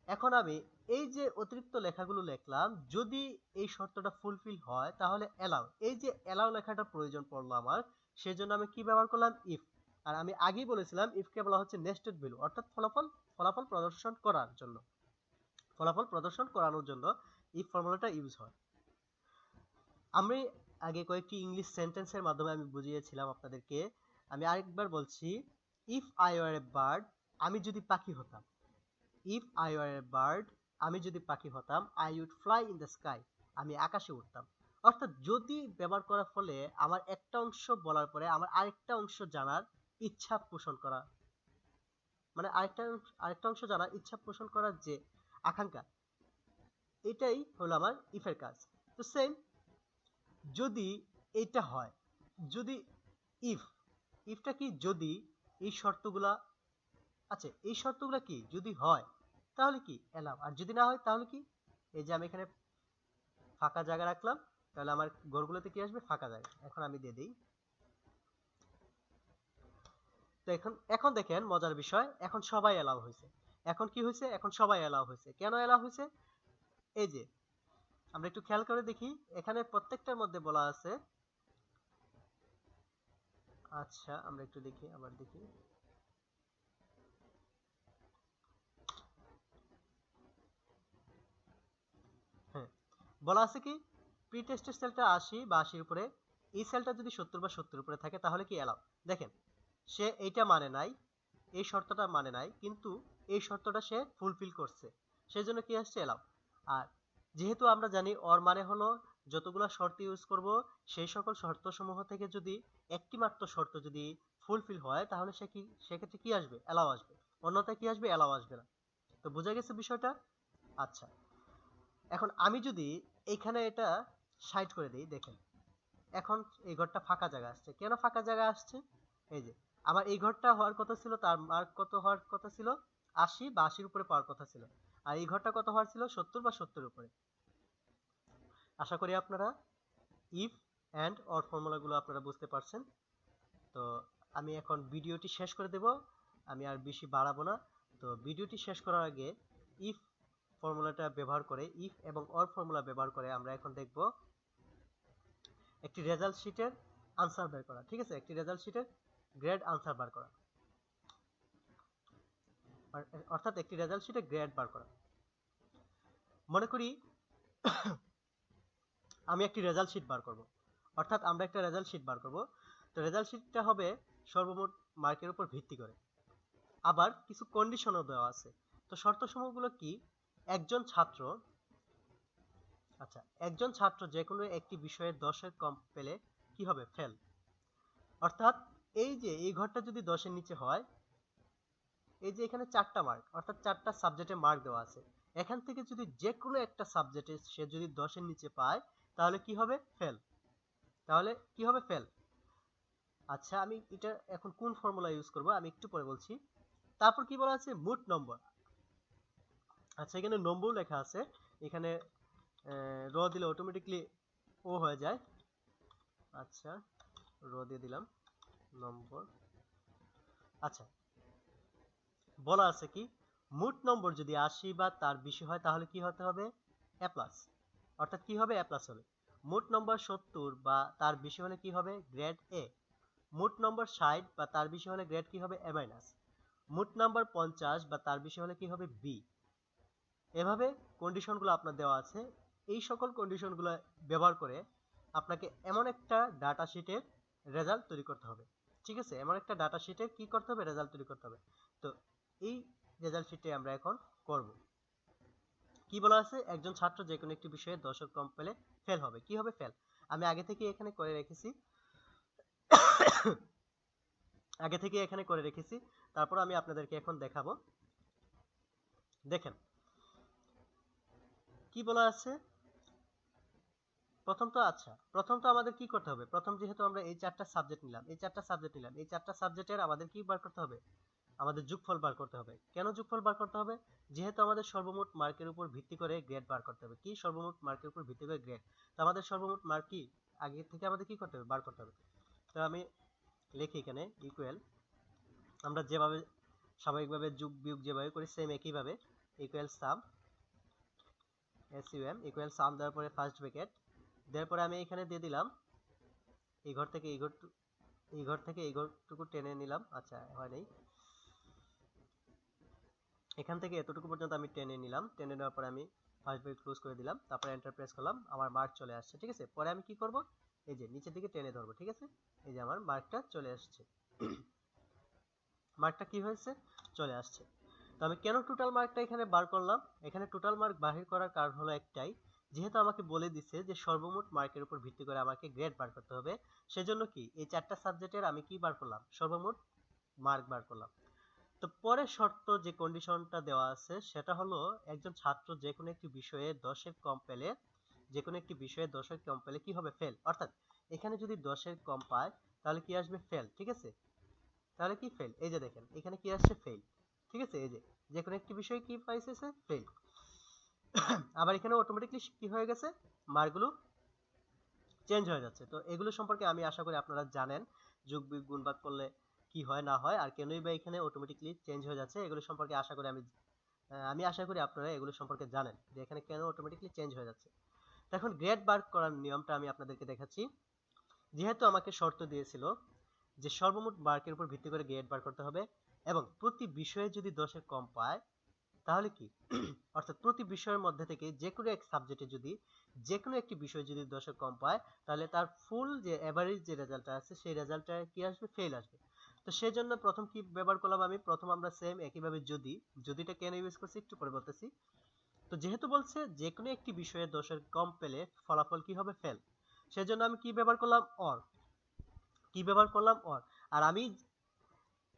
এখন আমি এই যে অতিরিক্ত লেখাগুলো লিখলাম, যদি এই শর্তটা ফুলফিল হয় তাহলে এলাও, এই যে এলাও লেখাটা প্রয়োজন পড়লো আমার, সেজন্য আমি কি ব্যবহার করলাম, ইফ। আর আমি আগেই বলেছিলাম ইফকে বলা হচ্ছে নেস্টেড ভ্যালু, অর্থাৎ ফলাফল প্রদর্শন করার জন্য, ফলাফল প্রদর্শন করানোর জন্য ইফ ফর্মুলাটা ইউজ হয়। আমি আগে কয়েকটি ইংলিশ সেন্টেন্সের মাধ্যমে আমি বুঝিয়েছিলাম আপনাদেরকে, আমি আরেকবার বলছি, if I were a bird, আমি যদি পাখি হতাম, if I were a bird, আমি যদি পাখি হতাম, I would fly in the sky, আমি আকাশে উঠতাম। অর্থাৎ যদি ব্যবহার করার ফলে আমার একটা অংশ বলার পরে আমার আরেকটা অংশ জানার ইচ্ছা পোষণ করা, মানে আরেকটা অংশ জানার ইচ্ছা পোষণ করার যে আকাঙ্ক্ষা, এটাই হলো আমার ইফের কাজ। তো সেম, যদি এটা হয়, যদি ইফটা কি, যদি এই শর্তগুলা, আচ্ছা এই শর্তগুলা কি যদি হয় তাহলে কি এলাও, আর যদি না হয় তাহলে কি, এই যে আমি এখানে ফাঁকা জায়গা রাখলাম, তাহলে আমার ঘরগুলোতে কি আসবে, ফাঁকা জায়গা। এখন আমি দিয়ে দিই। তো এখন দেখেন মজার বিষয়, এখন সবাই এলাও হয়েছে। এখন কি হয়েছে, এখন সবাই এলাও হয়েছে। কেন এলাও হয়েছে, এই যে আমরা একটু খেয়াল করে দেখি, এখানে প্রত্যেকটার মধ্যে বলা আছে, আচ্ছা আমরা একটু দেখি, আবার দেখি, হ্যাঁ বলা আছে কি, প্রি টেস্টের সেলটা 80 বা 80 উপরে, এই সেলটা যদি 70 বা 70 উপরে থাকে তাহলে কি এলাও। দেখেন সে এইটা মানে নাই, এই শর্তটা মানে নাই, কিন্তু এই শর্তটা সে ফুলফিল করছে, সেজন্য কি আসছে এলাও। আর যেহেতু আমরা জানি অর মানে হলো যতগুলা শর্ত ইউজ করব সেই সকল শর্ত সমূহ থেকে যদি একটি মাত্র শর্ত যদি ফুলফিল হয় তাহলে সেক্ষেত্রে কি আসবে, এলাও আসবে, অন্যথায় কি আসবে, এলাও আসবে না। তো বোঝা গেছে বিষয়টা। আচ্ছা এখন আমি যদি এইখানে এটা সাইড করে দিই, দেখেন এখন এই ঘরটা ফাঁকা জায়গা আসছে, কেন ফাঁকা জায়গা আসছে, এই যে আমার এই ঘরটা হওয়ার কথা ছিল, তার মার্ক কত হওয়ার কথা ছিল, 80 বা 80 উপরে পাওয়ার কথা ছিল, আর এই ঘরটা কত হওয়ার ছিল, 70 বা 70 উপরে। আশা করি আপনারা ইফ এন্ড অর ফর্মুলাগুলো আপনারা বুঝতে পারছেন। তো আমি এখন ভিডিওটি শেষ করে দেব, আমি আর বেশি বাড়াবো না। তো ভিডিওটি শেষ করার আগে ইফ ফর্মুলাটা ব্যবহার করে, ইফ এবং অর ফর্মুলা ব্যবহার করে আমরা এখন দেখব একটি রেজাল্ট শিটের আনসার বের করা। ঠিক আছে, একটি রেজাল্ট শিটের গ্রেড আনসার বার করা, অর্থাৎ একটি রেজাল্ট শিটে গ্রেড বার করা। মনে করি আমি একটি রেজাল্ট শিট বার করব, অর্থাৎ আমরা একটা রেজাল্ট শিট বার করব। তো রেজাল্ট শিটটা হবে সর্বমোট মার্কের উপর ভিত্তি করে, আবার কিছু কন্ডিশনও দেওয়া আছে। তো শর্তসমূহগুলো কি, একজন ছাত্র, আচ্ছা একজন ছাত্র যে কোনো একটি বিষয়ে 10-এর কম পেলে কি হবে, ফেল। অর্থাৎ এই যে এই ঘরটা যদি 10-এর নিচে হয়, এই যে এখানে 4টা মার্ক, অর্থাৎ 4টা সাবজেক্টে মার্ক দেওয়া আছে, এখান থেকে যদি যে কোনো একটা সাবজেক্টে সে যদি 10-এর নিচে পায় তাহলে কি হবে, ফেল। তাহলে কি হবে, ফেল। আচ্ছা আমি এটা এখন কোন ফর্মুলা ইউজ করব আমি একটু পরে বলছি। তারপর কি বলা আছে, মোট নম্বর। আচ্ছা এখানে নম্বর লেখা আছে, এখানে র দিলে অটোমেটিকলি ও হয়ে যায়। আচ্ছা র দিয়ে দিলাম, নম্বর। আচ্ছা বলা আছে কি, মোট নম্বর যদি 80 বা তার বেশি হয় তাহলে কি হতে হবে, এ প্লাস। অর্থাৎ কি হবে, এ প্লাস হবে। মোট নম্বর 70 বা তার বেশি হলে কি হবে, গ্রেড এ। মোট নম্বর 60 বা তার বেশি হলে গ্রেড কি হবে, এ মাইনাস। মোট নাম্বার 50 বা তার বেশি হলে কি হবে, বি। এভাবে কন্ডিশনগুলো আপনার দেওয়া আছে। এই সকল কন্ডিশনগুলো ব্যবহার করে আপনাকে এমন একটা ডাটা শিটের রেজাল্ট তৈরি করতে হবে। ঠিক আছে, এমন একটা ডাটা শিটের কি করতে হবে, রেজাল্ট তৈরি করতে হবে। তো এই রেজাল্ট শিটে আমরা এখন করব। কি বলা আছে, একজন ছাত্র যে কোনো একটি বিষয়ে 10-এর কম পেলে ফেল হবে। কি হবে, ফেল। আমি আগে থেকে এখানে করে রেখেছি। আগে থেকে এখানে করে রেখেছি, তারপর আমি আপনাদেরকে এখন দেখাবো। দেখেন কি বলা আছে। প্রথম তো আমাদের কি করতে হবে, প্রথম যেহেতু আমরা এই চারটা সাবজেক্ট নিলাম, এই চারটা সাবজেক্টের আমাদের কি বার করতে হবে, আমাদের যোগফল বার করতে হবে। কেন যোগফল বার করতে হবে? যেহেতু আমাদের সর্বমোট মার্কের উপর ভিত্তি করে গ্রেড বার করতে হবে। কি সর্বমোট মার্কের উপর ভিত্তি করে গ্রেড? তো আমাদের সর্বমোট মার্ক কি আগে থেকে আমাদের কি করতে হবে, বার করতে হবে। তো আমি লিখি এখানে ইকুয়াল, আমরা যেভাবে স্বাভাবিকভাবে যোগ বিয়োগ যেভাবে করি সেম একইভাবে ইকুয়াল সাম SUM ইকুয়াল সাম দেওয়ার পরে ফার্স্ট ব্র্যাকেট দেওয়ার পরে আমি এখানে দিয়ে দিলাম এই ঘর থেকে এই ঘরটুকু টেনে নিলাম। আচ্ছা হয় নাই, এখান থেকে এতটুকু পর্যন্ত আমি টেনে নিলাম। টেনে নেওয়ার পরে আমি ফার্স্ট ব্র্যাকেট ক্লোজ করে দিলাম, তারপরে এন্টার প্রেস করলাম, আমার মার্ক চলে আসছে। ঠিক আছে, পরে আমি কি করব, এই যে নিচের দিকে টেনে ধরবো। ঠিক আছে, এই যে আমার মার্কটা চলে আসছে। মার্কটা কি হয়েছে, চলে আসছে। তো আমি কেন টোটাল মার্কটা এখানে বার করলাম, এখানে টোটাল মার্ক বাহির করার কারণ হলো একটাই, যেহেতু আমাকে বলে দিচ্ছে যে সর্বমোট মার্কের উপর ভিত্তি করে আমাকে গ্রেড বার করতে হবে, সেজন্য কি এই চারটা সাবজেক্টের আমি কি বার করলাম, সর্বমোট মার্ক বার করলাম। তো পরের শর্ত যে কন্ডিশনটা দেওয়া আছে সেটা হলো একজন ছাত্র যে কোনো একটি বিষয়ে 10-এর কম পেলে, যে কোনো একটি বিষয়ে 10-এর কম পেলে কি হবে, ফেল। অর্থাৎ এখানে যদি 10-এর কম পায় তাহলে কি আসবে, ফেল। ঠিক আছে, তাহলে কি ফেল, এই যে দেখেন এখানে কি আসছে, ফেল। ঠিক আছে, এই যে যে কোনো একটি বিষয় কি পাইছে, ফেল। আবার এখানে অটোমেটিকলি কি হয়ে গেছে, মার্কগুলো চেঞ্জ হয়ে যাচ্ছে। তো এগুলো সম্পর্কে আমি আশা করি আপনারা জানেন, যোগ বিয়োগ গুণ ভাগ করলে কি হয় না হয়, আর কেনই বা এখানে অটোমেটিকলি চেঞ্জ হয়ে যাচ্ছে, এগুলো সম্পর্কে আশা করি আমি আশা করি আপনারা এগুলো সম্পর্কে জানেন যে এখানে কেন অটোমেটিকলি চেঞ্জ হয়ে যাচ্ছে। এখন গ্রেড বার করার নিয়মটা আমি আপনাদেরকে দেখাচ্ছি। যেহেতু আমাকে শর্ত দিয়েছিল যে সর্বমোট মার্কের উপর ভিত্তি করে গ্রেড বার করতে হবে এবং প্রতি বিষয়ে যদি 10-এর কম পায় তাহলে কি অর্থাৎ প্রতি বিষয়ের মধ্যে থেকে যে কোনো এক সাবজেক্টে যদি যে কোনো একটি বিষয় যদি 10-এর কম পায় তাহলে তার ফুল যে এভারেজ যে রেজাল্টটা আছে সেই রেজাল্টটা কি আসবে, ফেল আসবে। তো সেই জন্য প্রথম কি ব্যবহার করলাম আমি, প্রথম আমরা সেম একইভাবে যদিটা কেন ইউজ করছি একটু পরে বলতেছি। তো যেহেতু বলছে যে কোনো একটি বিষয়ে 10-এর কম পেলে ফলাফল কি হবে, ফেল, সেজন্য আমি কি ব্যবহার করলাম, অর। আর আমি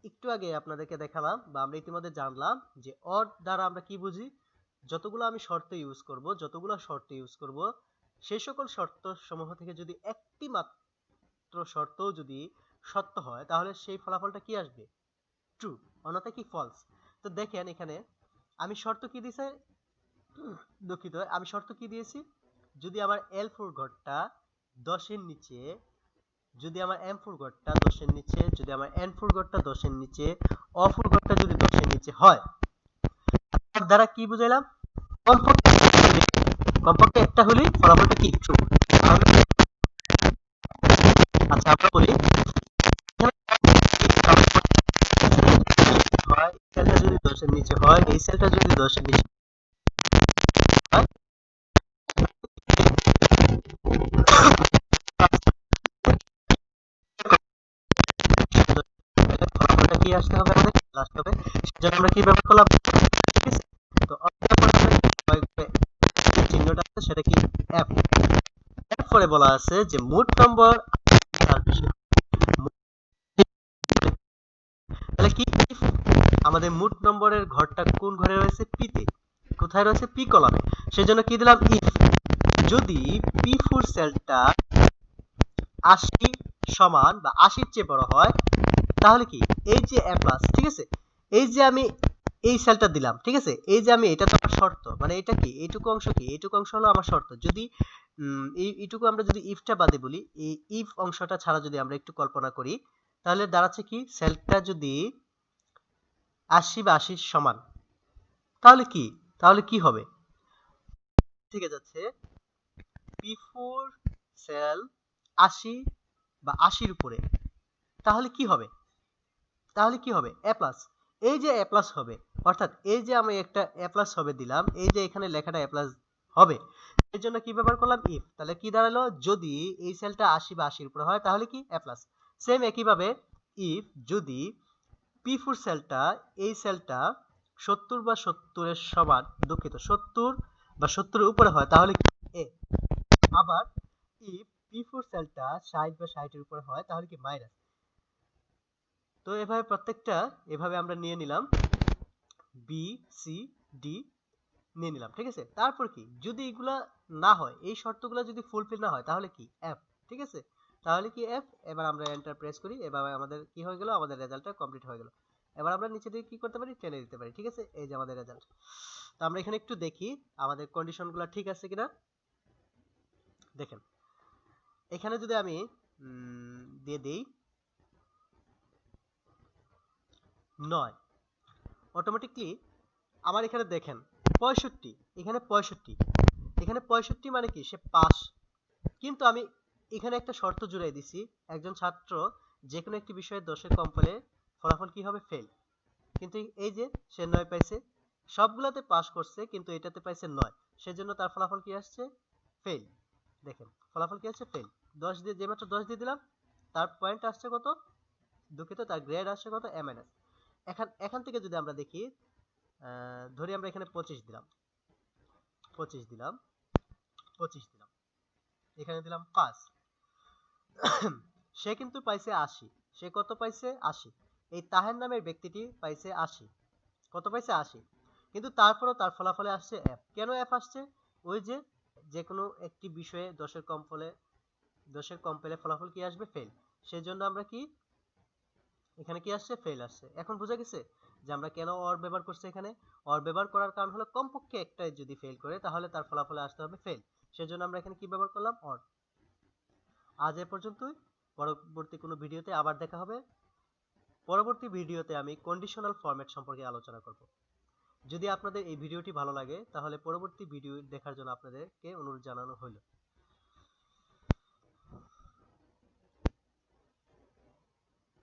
একটু আগে আপনাদেরকে দেখালাম বা আমরা ইতিমধ্যে জানলাম যে অর দ্বারা আমরা কি বুঝি, যতগুলো শর্ত ইউজ করব সেই সকল শর্ত সমূহ থেকে যদি একটি মাত্র শর্ত যদি সত্য হয় তাহলে সেই ফলাফলটা কি আসবে, ট্রু, অন্যথায় কি, ফলস। তো দেখেন এখানে আমি শর্ত কি দিয়েছি, দুঃখিত, আমি শর্ত কি দিয়েছি, যদি আমার L4 ঘরটা 10-এর নিচে, যদি আমার M4 ঘরটা 10-এর নিচে, যদি আমার N4 ঘরটা 10-এর নিচে, O4 ঘরটা যদি 10-এর নিচে হয়, তার দ্বারা কি বুঝাইলাম, কমপক্ষে একটা হলেই ফলাফলটা কি, ট্রু। আচ্ছা আমরা বলি সেলটা যদি 10-এর নিচে হয়, এই সেলটা যদি 10-এর নিচে হয়, ফলাফলটা কি আসতে হবে, আমাদের আসতে হবে। সেজন্য আমরা কি ব্যবহার করলাম, ঠিক আছে। তো চিহ্নটা আছে সেটা কি, এফ। এরপরে বলা আছে যে মোট নম্বর, তাহলে কি আমাদের মোট নম্বরের ঘরটা কোন ঘরে রয়েছে, পি তে, কোথায় রয়েছে, পি কলামে। সেজন্য কি দিলাম, ইফ যদি P4 সেলটা 80 সমান বা 80-র চেয়ে বড় হয় তাহলে কি, এই যে এ প্লাস, ঠিক আছে, এই যে আমি এই সেলটা দিলাম, ঠিক আছে, এই যে আমি, এটা তো আমার শর্ত, মানে এটা কি, এইটুকু অংশ কি, এইটুকু অংশ হলো আমার শর্ত। যদি এইটুকু আমরা যদি ইফটা বাদে বলি, এই ইফ অংশটা ছাড়া যদি আমরা একটু কল্পনা করি তাহলে দাঁড়াচ্ছে কি, সেলটা যদি 80 বা 80-র সমান তাহলে কি হবে, ঠিক যাচ্ছে P4 সেল 80 বা 80-র উপরে, তাহলে কি হবে, এ প্লাস, এই যে এ প্লাস হবে, অর্থাৎ এই যে আমি একটা এ প্লাস হবে দিলাম, এই যে এখানে লেখাটা এ প্লাস হবে, এর জন্য কি ব্যবহার করলাম, ইফ। তাহলে কি দাঁড়ালো, যদি এই সেলটা 80 বা 80-র উপরে হয় তাহলে কি, এ প্লাস। সেম একইভাবে ইফ যদি P4 সেলটা, এই সেলটা 70 বা 70-এর সমান, দুঃখিত 70 বা 70-এর উপরে হয় তাহলে কি, এ। আবার ইফ P4 সেলটা 60 বা 60-এর উপরে হয় তাহলে কি, মাইনাস। তো এভাবে প্রত্যেকটা এভাবে আমরা নিয়ে নিলাম, বি সি ডি নিয়ে নিলাম, ঠিক আছে। তারপর কি, যদি এগুলা না হয়, এই শর্তগুলো যদি ফুলফিল না হয়, তাহলে কি এফ, ঠিক আছে। তাহলে কি এফ, এবার আমরা এন্টার প্রেস করি, এবার আমাদের কি হয়ে গেল, আমাদের রেজাল্টটা কমপ্লিট হয়ে গেল। এবার আমরা নিচে দিকে কি করতে পারি, টেনে দিতে পারি, ঠিক আছে। এই যে আমাদের রেজাল্ট। তো আমরা এখানে একটু দেখি আমাদের কন্ডিশনগুলো ঠিক আছে কিনা। দেখেন এখানে যদি আমি দিয়ে দিই 9, অটোমেটিকলি আমার এখানে দেখেন 65, এখানে 65, এখানে 65 মানে কি সে পাস। কিন্তু আমি এখানে একটা শর্ত জুড়ে দিছি, একজন ছাত্র যে কোনো একটি বিষয়ে 10-এর কম পেলে ফলাফল কি হবে, ফেল। কিন্তু এই যে সে 9 পাইছে, সবগুলাতে পাস করছে কিন্তু এটাতে পাইছে 9, সেজন্য তার ফলাফল কি আসছে, ফেল। দেখেন ফলাফল কি আসছে, ফেল। 10 দিয়ে, যে মাত্র 10 দিয়ে দিলাম, তার পয়েন্ট আসছে কত, দুঃখিত, তার গ্রেড আসছে কত, এ মাইনাস। এখান থেকে যদি আমরা দেখি, ধরি আমরা এখানে 25 দিলাম, 25 দিলাম, 25 দিলাম, এখানে দিলাম 5, সে কিন্তু পাইছে 80। সে কত পাইছে, 80। এই তাহের নামের ব্যক্তিটি পাইছে 80। কত পাইছে, 80। কিন্তু তারপরও তার ফলাফলে আসছে এফ। কেন এফ আসছে, ওই যে যে কোনো একটি বিষয়ে 10-এর কম ফলে, 10-এর কম পেলে ফলাফল কি আসবে, ফেল। সেজন্য আমরা কি, এখানে কি আসছে, ফেল আসছে। এখন বোঝা গেছে যে আমরা কেন অর ব্যবহার করছি। এখানে অর ব্যবহার করার কারণ হলো কমপক্ষে একটাই যদি ফেল করে তাহলে তার ফলাফলে আসতে হবে ফেল। সেজন্য আমরা এখানে কি ব্যবহার করলাম, অর। আজ এ পর্যন্তই। পরবর্তী কোনো ভিডিওতে আবার দেখা হবে। পরবর্তী ভিডিওতে আমি কন্ডিশনাল ফরম্যাট সম্পর্কে আলোচনা করব। যদি আপনাদের এই ভিডিওটি ভালো লাগে তাহলে পরবর্তী ভিডিও দেখার জন্য আপনাদেরকে অনুরোধ জানানো হলো।